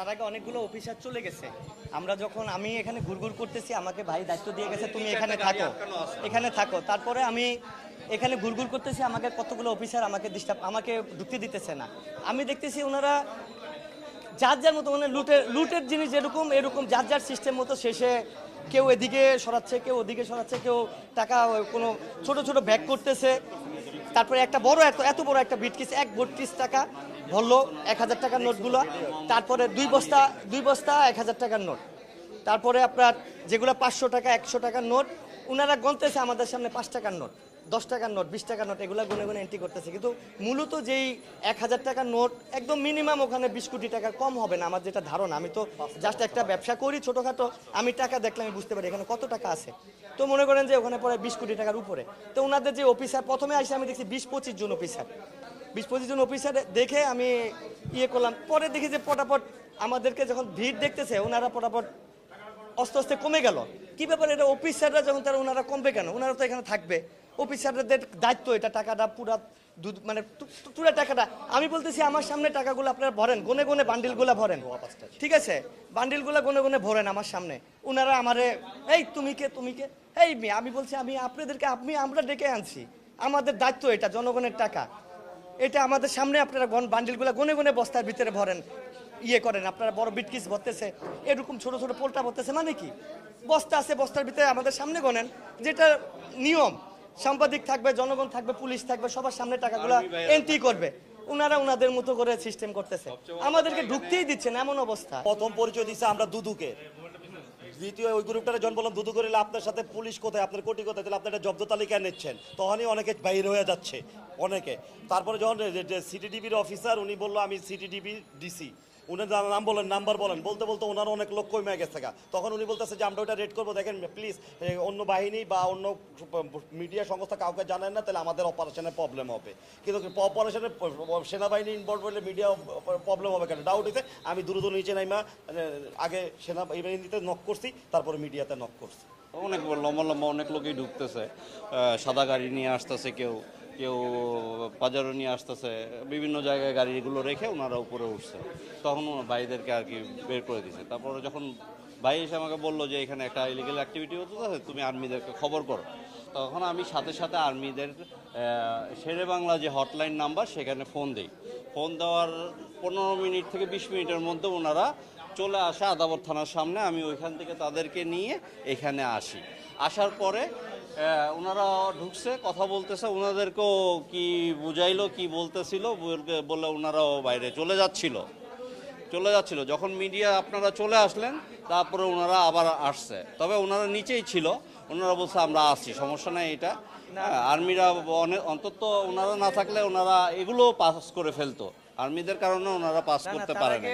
তার আগে অনেকগুলো অফিসার চলে গেছে। আমরা যখন আমি এখানে ঘুরঘুর করতেছি, আমাকে ভাই দায়িত্ব দিয়ে গেছে তুমি এখানে থাকো, এখানে থাকো। তারপরে আমি এখানে ঘুরঘুর করতেছি, আমাকে কতগুলো অফিসার আমাকে ঢুকতে দিতেছে না। আমি দেখতেছি ওনারা যার যার মতো, মানে লুটের জিনিস যেরকম এরকম যার যার সিস্টেম মতো শেষে কেউ এদিকে সরাচ্ছে, কেউ ওদিকে সরাচ্ছে, কেউ টাকা কোনো ছোট ছোট ব্যাগ করতেছে। তারপরে একটা বড় এত বড় একটা বিটকিস 1 টাকা ভরলো 1000 টাকার নোটগুলো। তারপরে দুই বস্তা 1000 টাকার নোট। তারপরে আপনার যেগুলো 500 টাকা 100 টাকার নোট ওনারা গণতেছে আমাদের সামনে 5 টাকার নোট, 10 টাকার নোট, 20 টাকার নোট, এগুলো গুনে গুনে এন্ট্রি করতেছে। কিন্তু মূলত যেই 1000 টাকার নোট একদম মিনিমাম ওখানে 20 কোটি টাকার কম হবে না আমার যেটা ধারণা। আমি তো জাস্ট একটা ব্যবসা করি ছোটোখাটো, আমি টাকা দেখলে আমি বুঝতে পারি এখানে কত টাকা আছে। তো মনে করেন যে ওখানে পরে 20 কোটি টাকার উপরে। তো ওনাদের যে অফিসার প্রথমে আসে আমি দেখছি 20-25 জন অফিসার, 20-25 জন অফিসার দেখে আমি করলাম। পরে দেখি যে পটাপট আমাদেরকে যখন ভিড় দেখতেছে ওনারা পটাপট আস্তে আস্তে কমে গেল। কি ব্যাপার, এটা অফিসাররা যখন তারা ওনারা কমবে কেন? ওনারা তো এখানে থাকবে, অফিসারদের দায়িত্ব এটা, টাকাটা পুরা মানে পুরা টাকাটা। আমি বলতেছি আমার সামনে টাকাগুলো আপনারা ভরেন, গনে গনে বান্ডিলগুলো ভরেন, ঠিক আছে, বান্ডিলগুলো গনে গনে ভরেন আমার সামনে। ওনারা আমারে এই তুমি কে এই মেয়ে, আমি বলছি আমি আপনাদেরকে আমরা ডেকে আনছি, আমাদের দায়িত্ব এটা, জনগণের টাকা এটা, আমাদের সামনে আপনারা বান্ডিলগুলো গনে গনে বস্তার ভিতরে ভরেন, করেন। আপনারা বড় বিটকিস ভরতেছে, এরকম ছোট ছোট পোল্টা ভরতেছে, মানে কি বস্তা আছে, বস্তার ভিতরে আমাদের সামনে গনেন, যেটা নিয়ম। সাংবাদিক থাকবে, জনগণ থাকবে, পুলিশ থাকবে, সবার সামনে টাকাগুলো এন্ট্রি করবে। ওনারা ওনাদের মতো করে সিস্টেম করতেছে, আমাদেরকে ঢুকতেই দিচ্ছে না, এমন অবস্থা। প্রথম পরিচয় দিচ্ছে আমরা দুদুকে, দ্বিতীয় ওই গ্রুপটারে জন বললাম দুদু করিলে আপনার সাথে পুলিশ কোথায়, আপনার কোটি কোথায়, তাহলে আপনার একটা জব্দ তালিকা নিচ্ছেন, তখনই অনেকে বাইরে হয়ে যাচ্ছে অনেকে। তারপরে যখন সিটিডিবির অফিসার উনি বললো আমি সিটিডিবি ডিসি, উনি নাম বলেন, নাম্বার বলেন, বলতে বলতে ওনার অনেক লোক কমে গেছে। তখন উনি বলতেছে যে আমরা ওটা রেড করবো, দেখেন প্লিজ অন্য বাহিনী বা অন্য মিডিয়া সংস্থা কাউকে জানেন না, তাহলে আমাদের অপারেশনের প্রবলেম হবে। কিন্তু অপারেশনে সেনাবাহিনী ইনভলভ হলে মিডিয়া প্রবলেম হবে কেন? ডাউট হয়েছে, আমি দ্রুত নিচে নাইমা আগে সেনাবাহিনীতে নক করছি, তারপরে মিডিয়াতে নক করছি। অনেক লম্বা লম্বা অনেক লোকই ঢুকতেছে, সাদা গাড়ি নিয়ে আসতেছে, কেউ কেউ পাজারো নিয়ে আসতেছে, বিভিন্ন জায়গায় গাড়িগুলো রেখে ওনারা উপরে উঠছে। তখন ভাইদেরকে আর কি বের করে দিছে। তারপরে যখন ভাই এসে আমাকে বললো যে এখানে একটা ইলিগাল অ্যাক্টিভিটি হচ্ছে, তুমি আর্মিদেরকে খবর করো। তখন আমি সাথে সাথে আর্মিদের শেরে বাংলা যে হটলাইন নাম্বার সেখানে ফোন দিই। ফোন দেওয়ার 15 মিনিট থেকে 20 মিনিটের মধ্যে ওনারা চলে আসে আদাবর থানার সামনে। আমি ওইখান থেকে তাদেরকে নিয়ে এখানে আসি। আসার পরে ওনারা ঢুকছে, কথা বলতেছে, ওনাদেরকেও কি বুঝাইলো কি বলতেছিল, বললে ওনারাও বাইরে চলে যাচ্ছিল। যখন মিডিয়া আপনারা চলে আসলেন তারপরে ওনারা আবার আসছে, তবে ওনারা নিচেই ছিল। ওনারা বলছে আমরা আসছি, সমস্যা নেই। এটা আর্মিরা অন্তত ওনারা না থাকলে ওনারা এগুলো পাস করে ফেলতো, আর্মিদের কারণে ওনারা পাস করতে পারে না।